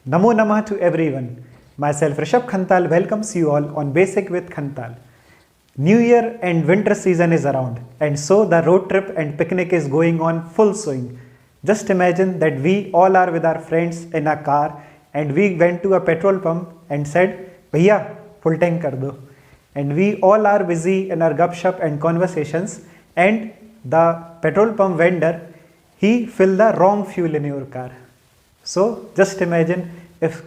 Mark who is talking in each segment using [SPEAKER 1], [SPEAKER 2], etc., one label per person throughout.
[SPEAKER 1] Namo Namah to everyone. Myself Rishabh Khantal welcomes you all on Basic with Khantal. New Year and winter season is around, and so the road trip and picnic is going on full swing. Just imagine that we all are with our friends in a car and we went to a petrol pump and said, Bhaiya, full tank kar do. And we all are busy in our gupshup and conversations, and the petrol pump vendor, he filled the wrong fuel in your car. So just imagine if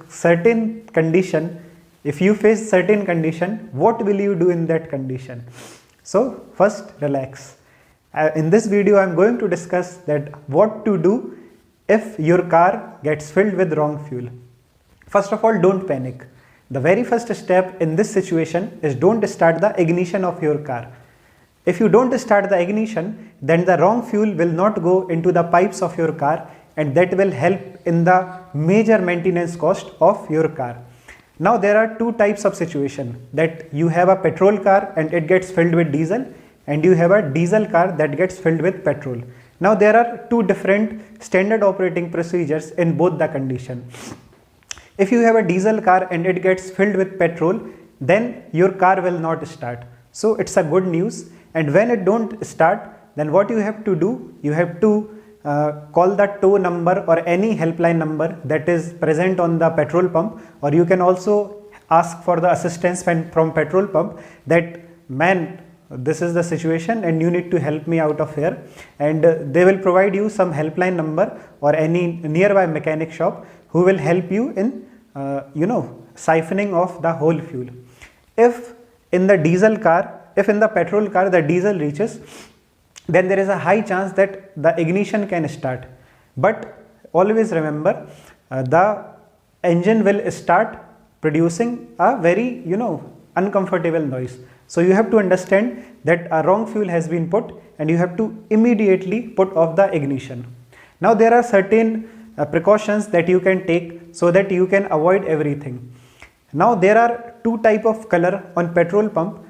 [SPEAKER 1] you face certain condition, what will you do in that condition? So first relax. In this video, I am going to discuss that what to do if your car gets filled with wrong fuel. First of all, don't panic. The very first step in this situation is don't start the ignition of your car. If you don't start the ignition, then the wrong fuel will not go into the pipes of your car, and that will help in the major maintenance cost of your car. Now there are two types of situation, that you have a petrol car and it gets filled with diesel, and you have a diesel car that gets filled with petrol. Now there are two different standard operating procedures in both the condition. If you have a diesel car and it gets filled with petrol, then your car will not start. So it's a good news. And when it don't start, then what you have to do, you have to call the tow number or any helpline number that is present on the petrol pump, or you can also ask for the assistance from petrol pump that, man, this is the situation and you need to help me out of here, and they will provide you some helpline number or any nearby mechanic shop who will help you in siphoning off the whole fuel. If in the petrol car the diesel reaches, then there is a high chance that the ignition can start. But always remember, the engine will start producing a very uncomfortable noise. So you have to understand that a wrong fuel has been put and you have to immediately put off the ignition. Now there are certain precautions that you can take so that you can avoid everything. Now there are two type of color on petrol pump.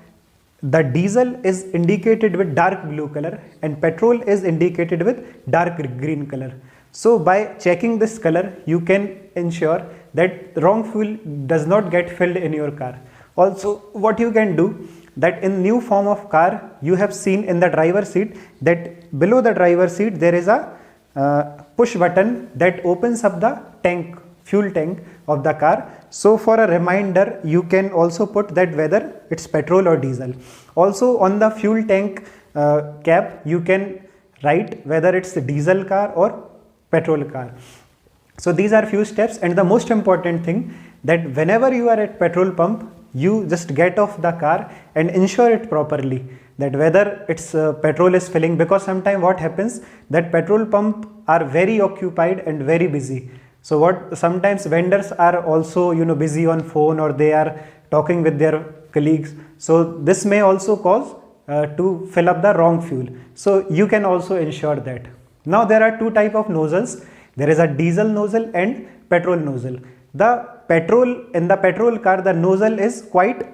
[SPEAKER 1] The diesel is indicated with dark blue color and petrol is indicated with dark green color. So by checking this color, you can ensure that wrong fuel does not get filled in your car. Also, what you can do, that in new form of car, you have seen in the driver seat that below the driver seat there is a push button that opens up the fuel tank of the car. So for a reminder, you can also put that whether it's petrol or diesel. Also on the fuel tank cap, you can write whether it's a diesel car or petrol car. So these are few steps, and the most important thing, that whenever you are at petrol pump, you just get off the car and ensure it properly, that whether it's petrol is filling, because sometimes what happens, that petrol pump are very occupied and very busy. So sometimes vendors are also busy on phone, or they are talking with their colleagues. So this may also cause to fill up the wrong fuel. So you can also ensure that. Now there are two type of nozzles. There is a diesel nozzle and petrol nozzle. In the petrol car, the nozzle is quite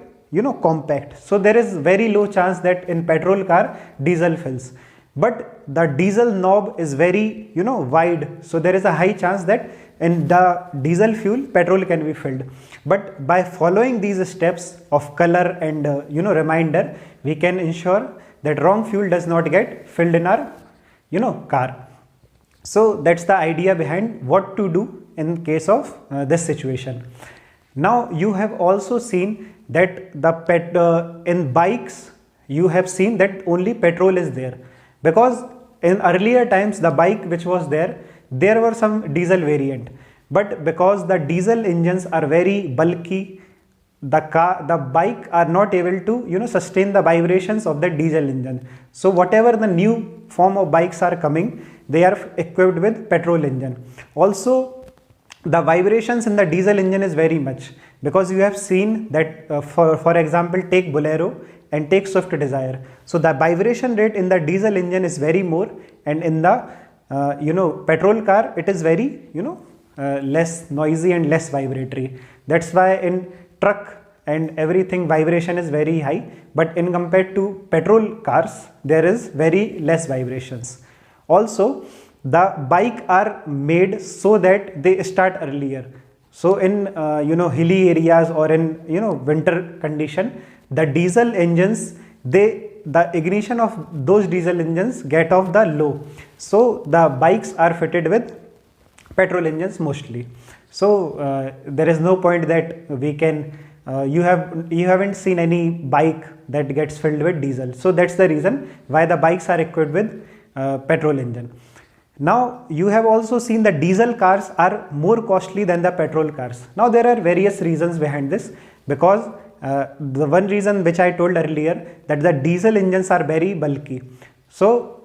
[SPEAKER 1] compact. So there is very low chance that in petrol car diesel fills. But the diesel knob is very wide. So there is a high chance that in the diesel fuel, petrol can be filled. But by following these steps of color and reminder, we can ensure that wrong fuel does not get filled in our car. So that's the idea behind what to do in case of this situation. Now you have also seen that in bikes, you have seen that only petrol is there, because in earlier times the bike which was there were some diesel variant, but because the diesel engines are very bulky, the bike are not able to sustain the vibrations of the diesel engine. So whatever the new form of bikes are coming, they are equipped with petrol engine. Also the vibrations in the diesel engine is very much, because you have seen that for example, take Bolero and take Swift Desire. So the vibration rate in the diesel engine is very more, and in the petrol car it is very less noisy and less vibratory. That's why in truck and everything vibration is very high, but in compared to petrol cars there is very less vibrations. Also the bike are made so that they start earlier. So in hilly areas or in winter condition, the diesel engines, the ignition of those diesel engines get off the low. So the bikes are fitted with petrol engines mostly. So there is no point that we can you haven't seen any bike that gets filled with diesel. So that's the reason why the bikes are equipped with petrol engine. Now you have also seen that diesel cars are more costly than the petrol cars. Now there are various reasons behind this, because the one reason which I told earlier, that the diesel engines are very bulky. So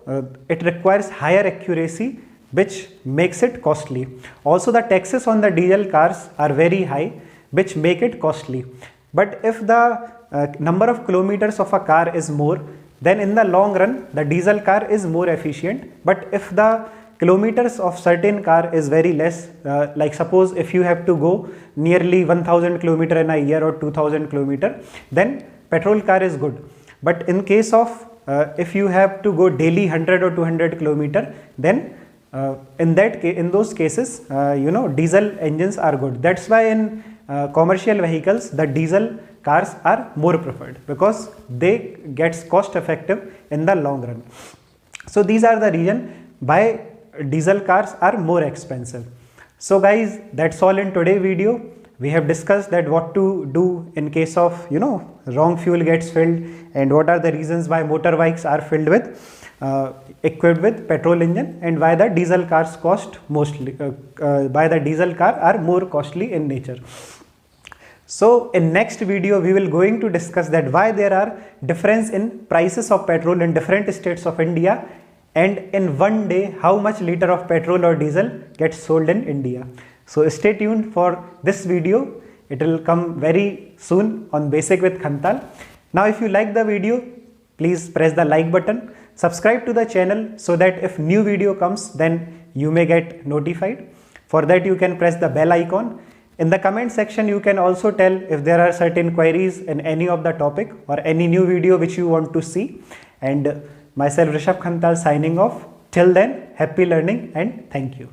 [SPEAKER 1] it requires higher accuracy, which makes it costly. Also the taxes on the diesel cars are very high, which make it costly. But if the number of kilometers of a car is more, then in the long run the diesel car is more efficient. But if the kilometers of certain car is very less, like suppose if you have to go nearly 1000 kilometer in a year or 2000 kilometer, then petrol car is good. But in case of if you have to go daily 100 or 200 kilometer, then in those cases diesel engines are good. That's why in commercial vehicles the diesel cars are more preferred, because they gets cost effective in the long run. So these are the reason why diesel cars are more expensive. So guys, that's all in today's video. We have discussed that what to do in case of wrong fuel gets filled, and what are the reasons why motorbikes are filled with equipped with petrol engine, and why the diesel cars cost mostly why the diesel car are more costly in nature. So in next video we will going to discuss that why there are difference in prices of petrol in different states of India, and in one day how much liter of petrol or diesel gets sold in India. So stay tuned for this video. It will come very soon on Basic with Khantal. Now if you like the video, please press the like button, subscribe to the channel so that if new video comes then you may get notified. For that you can press the bell icon. In the comment section you can also tell if there are certain queries in any of the topic or any new video which you want to see. And myself Rishabh Khantal signing off. Till then, happy learning and thank you.